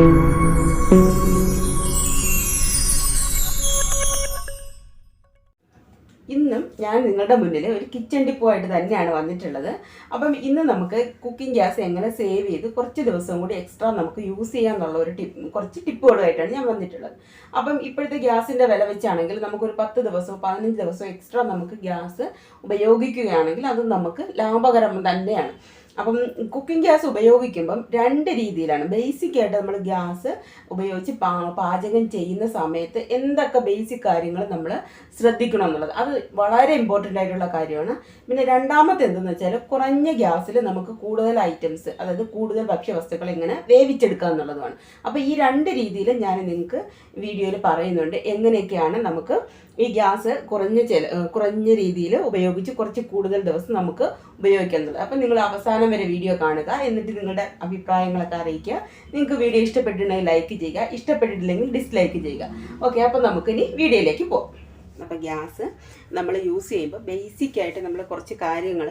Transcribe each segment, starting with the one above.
ഇന്നും ഞാൻ നിങ്ങളുടെ മുന്നിൽ ഒരു കിച്ചൺ ടിപ്പുമായിട്ട് തന്നെയാണ് വന്നിട്ടുള്ളത്. അപ്പം ഇന്ന് നമുക്ക് കുക്കിംഗ് ഗ്യാസ് എങ്ങനെ സേവ് ചെയ്ത് കുറച്ച് ദിവസം കൂടി എക്സ്ട്രാ നമുക്ക് യൂസ് ചെയ്യാന്നുള്ള ഒരു കുറച്ച് ടിപ്പുകളുമായിട്ടാണ് ഞാൻ വന്നിട്ടുള്ളത്. അപ്പം ഇപ്പോഴത്തെ ഗ്യാസിൻ്റെ വില വെച്ചാണെങ്കിൽ നമുക്കൊരു 10 ദിവസമോ 15 ദിവസമോ എക്സ്ട്രാ നമുക്ക് ഗ്യാസ് ഉപയോഗിക്കുകയാണെങ്കിൽ അത് നമുക്ക് ലാഭകരം തന്നെയാണ്. അപ്പം കുക്കിംഗ് ഗ്യാസ് ഉപയോഗിക്കുമ്പം 2 രീതിയിലാണ്. ബേസിക്കായിട്ട് നമ്മൾ ഗ്യാസ് ഉപയോഗിച്ച് പാചകം ചെയ്യുന്ന സമയത്ത് എന്തൊക്കെ ബേസിക് കാര്യങ്ങൾ നമ്മൾ ശ്രദ്ധിക്കണം എന്നുള്ളത് അത് വളരെ ഇമ്പോർട്ടൻ്റ് ആയിട്ടുള്ള കാര്യമാണ്. പിന്നെ രണ്ടാമത്തെ എന്തെന്ന് വെച്ചാൽ കുറഞ്ഞ ഗ്യാസിൽ നമുക്ക് കൂടുതൽ ഐറ്റംസ്, അതായത് കൂടുതൽ ഭക്ഷ്യവസ്തുക്കൾ എങ്ങനെ വേവിച്ചെടുക്കുക എന്നുള്ളതുമാണ്. അപ്പോൾ ഈ 2 രീതിയിൽ ഞാൻ നിങ്ങൾക്ക് വീഡിയോയിൽ പറയുന്നുണ്ട് എങ്ങനെയൊക്കെയാണ് നമുക്ക് ഈ ഗ്യാസ് കുറഞ്ഞ രീതിയിൽ ഉപയോഗിച്ച് കുറച്ച് കൂടുതൽ ദിവസം നമുക്ക് ഉപയോഗിക്കുന്നത്. അപ്പം നിങ്ങൾ അവസാനം വരെ വീഡിയോ കാണുക, എന്നിട്ട് നിങ്ങളുടെ അഭിപ്രായങ്ങളൊക്കെ അറിയിക്കുക. നിങ്ങൾക്ക് വീഡിയോ ഇഷ്ടപ്പെട്ടിട്ടുണ്ടെങ്കിൽ ലൈക്ക് ചെയ്യുക, ഇഷ്ടപ്പെട്ടിട്ടില്ലെങ്കിൽ ഡിസ്ലൈക്ക് ചെയ്യുക. ഓക്കെ, അപ്പം നമുക്കിനി വീഡിയോയിലേക്ക് പോകാം. അപ്പോൾ ഗ്യാസ് നമ്മൾ യൂസ് ചെയ്യുമ്പോൾ ബേസിക്കായിട്ട് നമ്മൾ കുറച്ച് കാര്യങ്ങൾ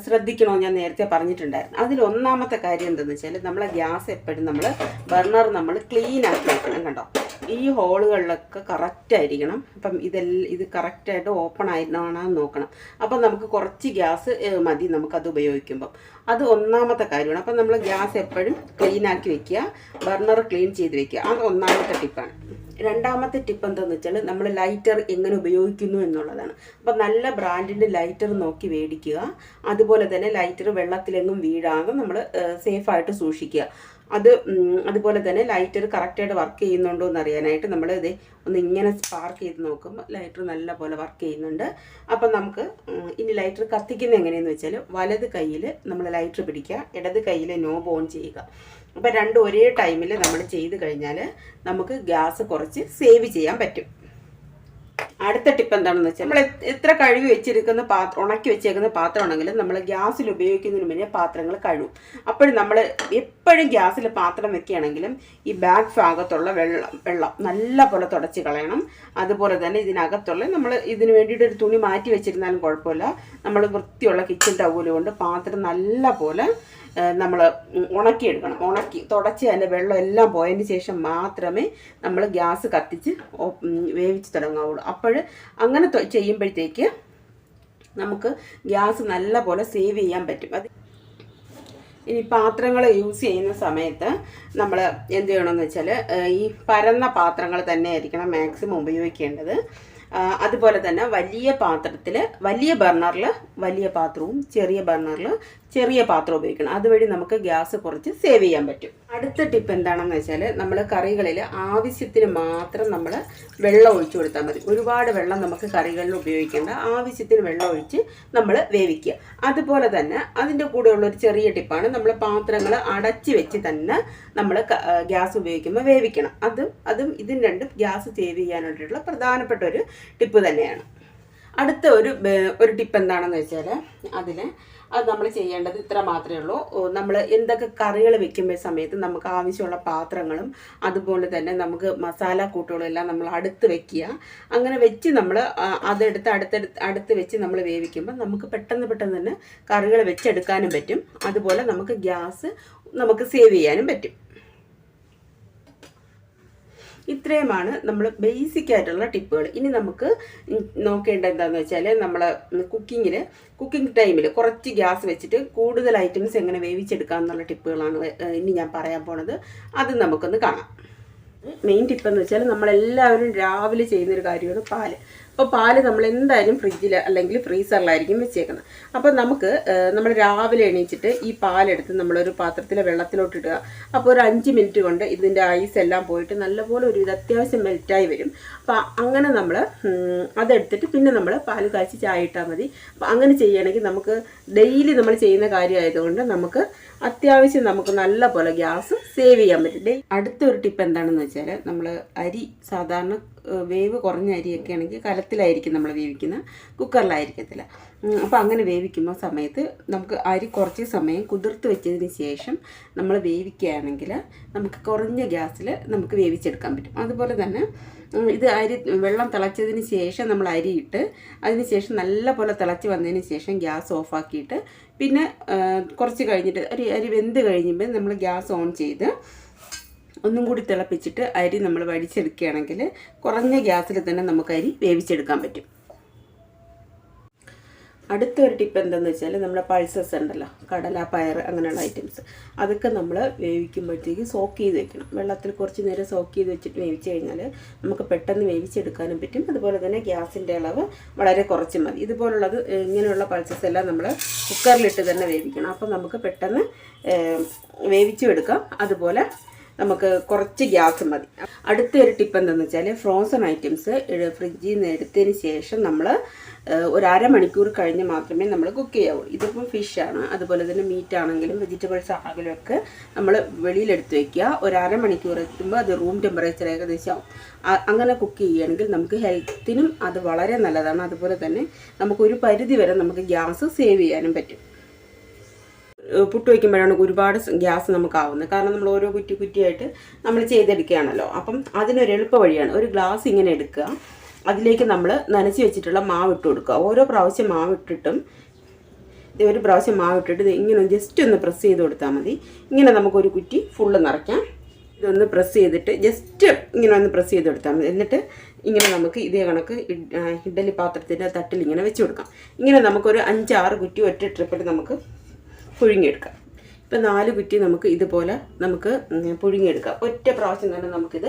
ശ്രദ്ധിക്കണമെന്ന് ഞാൻ നേരത്തെ പറഞ്ഞിട്ടുണ്ടായിരുന്നു. അതിലൊന്നാമത്തെ കാര്യം എന്താണെന്ന് വെച്ചാൽ നമ്മളെ ഗ്യാസ് എപ്പോഴും ബർണർ നമ്മൾ ക്ലീൻ ആക്കി വെക്കണം. കണ്ടോ, ഈ ഹോളുകളിലൊക്കെ കറക്റ്റായിരിക്കണം. അപ്പം ഇത് കറക്റ്റായിട്ട് ഓപ്പൺ ആയിരുന്നാണെന്ന് നോക്കണം. അപ്പം നമുക്ക് കുറച്ച് ഗ്യാസ് മതി നമുക്കത് ഉപയോഗിക്കുമ്പം. അത് ഒന്നാമത്തെ കാര്യമാണ്. അപ്പം നമ്മൾ ഗ്യാസ് എപ്പോഴും ക്ലീൻ ആക്കി വെക്കുക, ബർണർ ക്ലീൻ ചെയ്ത് വെക്കുക. അത് ഒന്നാമത്തെ ടിപ്പാണ്. രണ്ടാമത്തെ ടിപ്പ് എന്താണെന്ന് വെച്ചാൽ നമ്മൾ ലൈറ്റർ എങ്ങനെ ഉപയോഗിക്കുന്നു എന്നുള്ളതാണ്. അപ്പം നല്ല ബ്രാൻഡിൻ്റെ ലൈറ്റർ നോക്കി മേടിക്കുക. അതുപോലെ തന്നെ ലൈറ്റർ വെള്ളത്തിലെങ്ങും വീഴാതെ നമ്മൾ സേഫായിട്ട് സൂക്ഷിക്കുക. അതുപോലെ തന്നെ ലൈറ്റർ കറക്റ്റായിട്ട് വർക്ക് ചെയ്യുന്നുണ്ടോ എന്ന് അറിയാനായിട്ട് നമ്മൾ ഒന്ന് ഇങ്ങനെ സ്പാർക്ക് ചെയ്ത് നോക്കുമ്പോൾ ലൈറ്റർ നല്ല പോലെ വർക്ക് ചെയ്യുന്നുണ്ട്. അപ്പം നമുക്ക് ഇനി ലൈറ്റർ കത്തിക്കുന്നത് എങ്ങനെയെന്ന് വെച്ചാൽ വലത് കയ്യിൽ നമ്മൾ ലൈറ്റർ പിടിക്കുക, ഇടത് കയ്യിൽ നോബ് ഓൺ ചെയ്യുക. അപ്പം രണ്ടും ഒരേ ടൈമിൽ നമ്മൾ ചെയ്ത് കഴിഞ്ഞാൽ നമുക്ക് ഗ്യാസ് കുറച്ച് സേവ് ചെയ്യാൻ പറ്റും. അടുത്ത ടിപ്പ് എന്താണെന്ന് വെച്ചാൽ നമ്മൾ എത്ര കഴുകി വെച്ചിരിക്കുന്ന ഉണക്കി വെച്ചേക്കുന്ന പാത്രമാണെങ്കിലും നമ്മൾ ഗ്യാസിൽ ഉപയോഗിക്കുന്നതിന് മുന്നേ പാത്രങ്ങൾ കഴുകും. അപ്പോഴും നമ്മൾ എപ്പോഴും ഗ്യാസിൽ പാത്രം വെക്കുകയാണെങ്കിലും ഈ ബാക്ക് ഭാഗത്തുള്ള വെള്ളം നല്ല പോലെ തുടച്ച് കളയണം. അതുപോലെ തന്നെ ഇതിനകത്തുള്ള നമ്മൾ ഇതിന് വേണ്ടിയിട്ട് ഒരു തുണി മാറ്റി വെച്ചിരുന്നാലും കുഴപ്പമില്ല. നമ്മൾ വൃത്തിയുള്ള കിച്ചൺ ടവൽ കൊണ്ട് പാത്രം നല്ല പോലെ നമ്മൾ ഉണക്കിയെടുക്കണം. തുടച്ച് അതിൻ്റെ വെള്ളം എല്ലാം പോയതിന് ശേഷം മാത്രമേ നമ്മൾ ഗ്യാസ് കത്തിച്ച് വേവിച്ച് തുടങ്ങാവുള്ളൂ. അപ്പോൾ അങ്ങനെ ചെയ്യുമ്പോഴത്തേക്ക് നമുക്ക് ഗ്യാസ് നല്ല പോലെ സേവ് ചെയ്യാൻ പറ്റും. ഇനി പാത്രങ്ങൾ യൂസ് ചെയ്യുന്ന സമയത്ത് നമ്മൾ എന്ത് ചെയ്യണമെന്ന് വെച്ചാൽ ഈ പരന്ന പാത്രങ്ങൾ തന്നെ ആയിരിക്കണം മാക്സിമം ഉപയോഗിക്കേണ്ടത്. അതുപോലെ തന്നെ വലിയ പാത്രത്തിൽ വലിയ ബർണറിൽ വലിയ പാത്രവും ചെറിയ ബർണറിൽ ചെറിയ പാത്രം ഉപയോഗിക്കണം. അതുവഴി നമുക്ക് ഗ്യാസ് കുറച്ച് സേവ് ചെയ്യാൻ പറ്റും. അടുത്ത ടിപ്പ് എന്താണെന്ന് വെച്ചാൽ നമ്മൾ കറികളിൽ ആവശ്യത്തിന് മാത്രം നമ്മൾ വെള്ളം ഒഴിച്ചു കൊടുത്താൽ മതി. ഒരുപാട് വെള്ളം നമുക്ക് കറികളിൽ ഉപയോഗിക്കേണ്ട, ആവശ്യത്തിന് വെള്ളം ഒഴിച്ച് നമ്മൾ വേവിക്കുക. അതുപോലെ തന്നെ അതിൻ്റെ കൂടെയുള്ളൊരു ചെറിയ ടിപ്പാണ് നമ്മൾ പാത്രങ്ങൾ അടച്ച് വെച്ച് തന്നെ നമ്മൾ ഗ്യാസ് ഉപയോഗിക്കുമ്പോൾ വേവിക്കണം. അതും ഇതിന് രണ്ടും ഗ്യാസ് സേവ് ചെയ്യാനായിട്ടുള്ള പ്രധാനപ്പെട്ട ഒരു ടിപ്പ് തന്നെയാണ്. അടുത്ത ഒരു ടിപ്പ് എന്താണെന്ന് വെച്ചാൽ അത് നമ്മൾ ചെയ്യേണ്ടത് ഇത്ര മാത്രമേ ഉള്ളൂ. നമ്മൾ എന്തൊക്കെ കറികൾ വെക്കുമ്പോൾ സമയത്ത് നമുക്ക് ആവശ്യമുള്ള പാത്രങ്ങളും അതുപോലെ തന്നെ നമുക്ക് മസാല കൂട്ടുകളും എല്ലാം നമ്മൾ അടുത്ത് വെക്കുക. അങ്ങനെ വെച്ച് നമ്മൾ അടുത്ത് വെച്ച് നമ്മൾ വേവിക്കുമ്പോൾ നമുക്ക് പെട്ടെന്ന് തന്നെ കറികൾ വെച്ചെടുക്കാനും പറ്റും. അതുപോലെ നമുക്ക് ഗ്യാസ് നമുക്ക് സേവ് ചെയ്യാനും പറ്റും. ഇത്രയുമാണ് നമ്മൾ ബേസിക് ആയിട്ടുള്ള ടിപ്പുകൾ. ഇനി നമുക്ക് നോക്കേണ്ടത് എന്താണെന്ന് വെച്ചാൽ നമ്മൾ കുക്കിംഗ് ടൈമിൽ കുറച്ച് ഗ്യാസ് വെച്ചിട്ട് കൂടുതൽ ഐറ്റംസ് എങ്ങനെ വേവിച്ചെടുക്കാം എന്നുള്ള ടിപ്പുകളാണ് ഇനി ഞാൻ പറയാൻ പോണത്. അത് നമുക്കൊന്ന് കാണാം. മെയിൻ ടിപ്പെന്ന് വെച്ചാൽ നമ്മളെല്ലാവരും രാവിലെ ചെയ്യുന്നൊരു കാര്യമാണ് പാല്. അപ്പോൾ പാല് നമ്മൾ എന്തായാലും ഫ്രിഡ്ജിൽ അല്ലെങ്കിൽ ഫ്രീസറിലായിരിക്കും വെച്ചേക്കുന്നത്. അപ്പോൾ നമ്മൾ രാവിലെ എണീച്ചിട്ട് ഈ പാലെടുത്ത് നമ്മളൊരു പാത്രത്തിലെ വെള്ളത്തിലോട്ട് ഇടുക. അപ്പോൾ ഒരു 5 മിനിറ്റ് കൊണ്ട് ഇതിൻ്റെ ഐസ് എല്ലാം പോയിട്ട് നല്ലപോലെ ഇത് അത്യാവശ്യം മെൽറ്റായി വരും. അപ്പോൾ അങ്ങനെ നമ്മൾ അതെടുത്തിട്ട് പിന്നെ നമ്മൾ പാല് കാച്ചി ചായ ഇട്ടാൽ മതി. അപ്പോൾ അങ്ങനെ ചെയ്യുകയാണെങ്കിൽ നമുക്ക് ഡെയിലി നമ്മൾ ചെയ്യുന്ന കാര്യമായതുകൊണ്ട് നമുക്ക് അത്യാവശ്യം നമുക്ക് നല്ല പോലെ ഗ്യാസ് സേവ് ചെയ്യാൻ പറ്റും. അടുത്തൊരു ടിപ്പ് എന്താണെന്ന് വെച്ചാൽ നമ്മൾ അരി സാധാരണ വേവ് കുറഞ്ഞ അരിയൊക്കെ ആണെങ്കിൽ കലത്തിലായിരിക്കും നമ്മൾ വേവിക്കുന്നത്, കുക്കറിലായിരിക്കത്തില്ല. അപ്പോൾ അങ്ങനെ വേവിക്കുന്ന സമയത്ത് നമുക്ക് അരി കുറച്ച് സമയം കുതിർത്ത് വെച്ചതിന് ശേഷം നമ്മൾ വേവിക്കുകയാണെങ്കിൽ നമുക്ക് കുറഞ്ഞ ഗ്യാസിൽ നമുക്ക് വേവിച്ചെടുക്കാൻ പറ്റും. അതുപോലെ തന്നെ ഇത് വെള്ളം തിളച്ചതിന് ശേഷം നമ്മൾ അരിയിട്ട് അതിന് ശേഷം നല്ല പോലെ തിളച്ച് വന്നതിന് ശേഷം ഗ്യാസ് ഓഫാക്കിയിട്ട് പിന്നെ കുറച്ച് കഴിഞ്ഞിട്ട് അരി വെന്ത് കഴിയുമ്പോൾ നമ്മൾ ഗ്യാസ് ഓൺ ചെയ്ത് ഒന്നും കൂടി തിളപ്പിച്ചിട്ട് അരി നമ്മൾ വടിച്ചെടുക്കുകയാണെങ്കിൽ കുറഞ്ഞ ഗ്യാസിൽ തന്നെ നമുക്ക് അരി വേവിച്ചെടുക്കാൻ പറ്റും. അടുത്തൊരു ടിപ്പ് എന്താണെന്ന് വെച്ചാൽ നമ്മുടെ പൾസസ് ഉണ്ടല്ലോ, കടല, പയർ അങ്ങനെയുള്ള ഐറ്റംസ്, അതൊക്കെ നമ്മൾ വേവിക്കുമ്പോഴത്തേക്ക് സോക്ക് ചെയ്ത് വെക്കണം. വെള്ളത്തിൽ കുറച്ച് നേരം സോക്ക് ചെയ്ത് വെച്ചിട്ട് വേവിച്ച് കഴിഞ്ഞാൽ നമുക്ക് പെട്ടെന്ന് വേവിച്ചെടുക്കാനും പറ്റും. അതുപോലെ തന്നെ ഗ്യാസിൻ്റെ അളവ് വളരെ കുറച്ച് മതി. ഇതുപോലുള്ളത് ഇങ്ങനെയുള്ള പൾസസ് എല്ലാം നമ്മൾ കുക്കറിലിട്ട് തന്നെ വേവിക്കണം. അപ്പോൾ നമുക്ക് പെട്ടെന്ന് വേവിച്ചും എടുക്കാം. അതുപോലെ നമുക്ക് കുറച്ച് ഗ്യാസ് മതി. അടുത്തൊരു ടിപ്പ് എന്താണെന്ന് വെച്ചാൽ ഫ്രോസൺ ഐറ്റംസ് ഫ്രിഡ്ജിൽ നിന്ന് എടുത്തതിന് ശേഷം നമ്മൾ ഒരു അരമണിക്കൂർ കഴിഞ്ഞ് മാത്രമേ നമ്മൾ കുക്ക് ചെയ്യാവുള്ളൂ. ഇതിപ്പം ഫിഷാണ്, അതുപോലെ തന്നെ മീറ്റ് ആണെങ്കിലും വെജിറ്റബിൾസ് ആണെങ്കിലും ഒക്കെ നമ്മൾ വെളിയിലെടുത്ത് വയ്ക്കുക. ഒരു അരമണിക്കൂർ എത്തുമ്പോൾ അത് റൂം ടെമ്പറേച്ചർ ഏകദേശം ആവും. അങ്ങനെ കുക്ക് ചെയ്യുകയാണെങ്കിൽ നമുക്ക് ഹെൽത്തിനും അത് വളരെ നല്ലതാണ്. അതുപോലെ തന്നെ നമുക്കൊരു പരിധി വരെ നമുക്ക് ഗ്യാസ് സേവ് ചെയ്യാനും പറ്റും. പുട്ട് വയ്ക്കുമ്പോഴാണ് ഒരുപാട് ഗ്യാസ് നമുക്കാവുന്നത്. കാരണം നമ്മൾ ഓരോ കുറ്റി കുറ്റിയായിട്ട് നമ്മൾ ചെയ്തെടുക്കുകയാണല്ലോ. അപ്പം അതിനൊരു എളുപ്പ വഴിയാണ്. ഒരു ഗ്ലാസ് ഇങ്ങനെ എടുക്കുക, അതിലേക്ക് നമ്മൾ നനച്ച് വെച്ചിട്ടുള്ള മാവ് ഇട്ട് കൊടുക്കുക. ഓരോ പ്രാവശ്യം മാവിട്ടിട്ടും ഒരു പ്രാവശ്യം മാവിട്ടിട്ട് ഇങ്ങനെ ജസ്റ്റ് ഒന്ന് പ്രസ് ചെയ്ത് കൊടുത്താൽ മതി. ഇങ്ങനെ നമുക്കൊരു കുറ്റി ഫുള്ള് നിറയ്ക്കാം. ഇതൊന്ന് പ്രസ് ചെയ്തിട്ട് ജസ്റ്റ് ഇങ്ങനെ ഒന്ന് പ്രസ് ചെയ്ത് കൊടുത്താൽ മതി. എന്നിട്ട് ഇങ്ങനെ നമുക്ക് ഇതേ കണക്ക് ഇഡ്ഡലി പാത്രത്തിൻ്റെ തട്ടിൽ ഇങ്ങനെ വെച്ച് കൊടുക്കാം. ഇങ്ങനെ നമുക്കൊരു 5-6 കുറ്റി ഒറ്റ ട്രിപ്പിൽ നമുക്ക് പുഴുങ്ങിയെടുക്കാം. ഇപ്പം 4 കുറ്റി നമുക്ക് ഇതുപോലെ നമുക്ക് പുഴുങ്ങിയെടുക്കാം. ഒറ്റ പ്രാവശ്യം തന്നെ നമുക്കിത്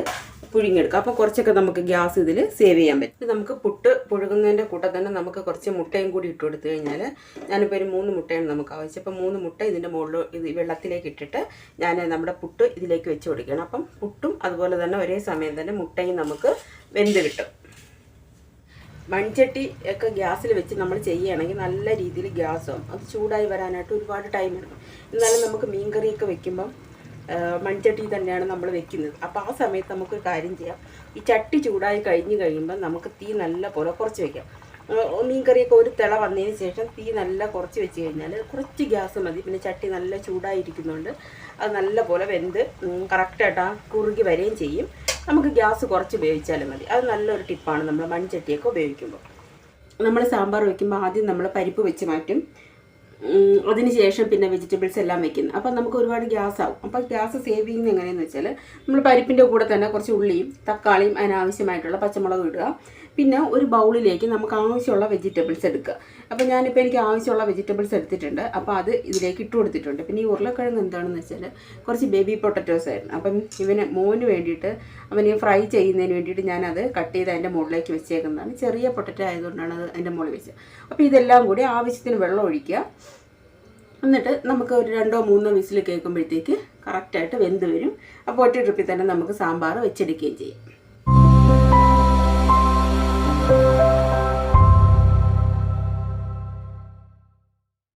പുഴുങ്ങിയെടുക്കാം. അപ്പോൾ കുറച്ചൊക്കെ നമുക്ക് ഗ്യാസ് ഇതിൽ സേവ് ചെയ്യാൻ പറ്റും. നമുക്ക് പുട്ട് പുഴുങ്ങുന്നതിൻ്റെ കൂട്ടം തന്നെ നമുക്ക് കുറച്ച് മുട്ടയും കൂടി ഇട്ട് കൊടുത്തു കഴിഞ്ഞാൽ, ഞാനിപ്പോൾ ഒരു 3 മുട്ടയാണ് നമുക്ക് ആവശ്യം. അപ്പോൾ 3 മുട്ട ഇതിൻ്റെ മുകളിൽ ഇത് വെള്ളത്തിലേക്ക് ഇട്ടിട്ട് ഞാൻ നമ്മുടെ പുട്ട് ഇതിലേക്ക് വെച്ച് കൊടുക്കുകയാണ്. അപ്പം പുട്ടും അതുപോലെ തന്നെ ഒരേ സമയം തന്നെ മുട്ടയും നമുക്ക് വെന്ത് കിട്ടും. മൺചട്ടി ഒക്കെ ഗ്യാസിൽ വെച്ച് നമ്മൾ ചെയ്യുകയാണെങ്കിൽ നല്ല രീതിയിൽ ഗ്യാസാവും. അത് ചൂടായി വരാനായിട്ട് ഒരുപാട് ടൈം എടുക്കും. എന്നാലും നമുക്ക് മീൻകറിയൊക്കെ വെക്കുമ്പം മൺചട്ടി തന്നെയാണ് നമ്മൾ വെക്കുന്നത്. അപ്പോൾ ആ സമയത്ത് നമുക്കൊരു കാര്യം ചെയ്യാം. ഈ ചട്ടി ചൂടായി കഴിയുമ്പോൾ നമുക്ക് തീ നല്ല പോലെ കുറച്ച് വയ്ക്കാം. മീൻകറിയൊക്കെ ഒരു തിള വന്നതിന് ശേഷം തീ നല്ല കുറച്ച് വെച്ച് കഴിഞ്ഞാൽ കുറച്ച് ഗ്യാസ് മതി. പിന്നെ ചട്ടി നല്ല ചൂടായിരിക്കുന്നുണ്ട് അത് നല്ല പോലെ വെന്ത് കറക്റ്റായിട്ട് കുറുകി വരികയും ചെയ്യും. നമുക്ക് ഗ്യാസ് കുറച്ച് ഉപയോഗിച്ചാലും മതി. അത് നല്ലൊരു ടിപ്പാണ് നമ്മൾ മൺചട്ടിയൊക്കെ ഉപയോഗിക്കുമ്പോൾ. നമ്മൾ സാമ്പാർ വയ്ക്കുമ്പോൾ ആദ്യം നമ്മൾ പരിപ്പ് വെച്ച് മാറ്റും, അതിന് ശേഷം പിന്നെ വെജിറ്റബിൾസ് എല്ലാം വെക്കുന്നത്. അപ്പം നമുക്ക് ഒരുപാട് ഗ്യാസ് ആവും. അപ്പോൾ ഗ്യാസ് സേവ് ചെയ്യുന്നത് എങ്ങനെയെന്ന് വെച്ചാൽ നമ്മൾ പരിപ്പിൻ്റെ കൂടെ തന്നെ കുറച്ച് ഉള്ളിയും തക്കാളിയും അതിനാവശ്യമായിട്ടുള്ള പച്ചമുളകും ഇടുക. പിന്നെ ഒരു ബൗളിലേക്ക് നമുക്ക് ആവശ്യമുള്ള വെജിറ്റബിൾസ് എടുക്കുക. അപ്പോൾ ഞാനിപ്പോൾ എനിക്ക് ആവശ്യമുള്ള വെജിറ്റബിൾസ് എടുത്തിട്ടുണ്ട്. അപ്പോൾ അത് ഇതിലേക്ക് ഇട്ട് കൊടുത്തിട്ടുണ്ട്. പിന്നെ ഈ ഉരുളക്കിഴങ്ങ് എന്താണെന്ന് വെച്ചാൽ കുറച്ച് ബേബി പൊട്ടറ്റോസ് ആയിരുന്നു. അപ്പം മോന് വേണ്ടിയിട്ട് അവന് ഫ്രൈ ചെയ്യുന്നതിന് വേണ്ടിയിട്ട് ഞാനത് കട്ട് ചെയ്ത് അതിൻ്റെ മുകളിലേക്ക് വെച്ചേക്കുന്നതാണ്. ചെറിയ പൊട്ടറ്റോ ആയതുകൊണ്ടാണ് അത് അതിൻ്റെ മുകളിൽ വെച്ചത്. അപ്പോൾ ഇതെല്ലാം കൂടി ആവശ്യത്തിന് വെള്ളം ഒഴിക്കുക. എന്നിട്ട് നമുക്ക് ഒരു 2-3 വിസിൽ കേൾക്കുമ്പോഴത്തേക്ക് കറക്റ്റായിട്ട് വെന്ത് വരും. അപ്പോൾ ഒറ്റ ട്രിപ്പിൽ തന്നെ നമുക്ക് സാമ്പാർ വെച്ചെടുക്കുകയും ചെയ്യും.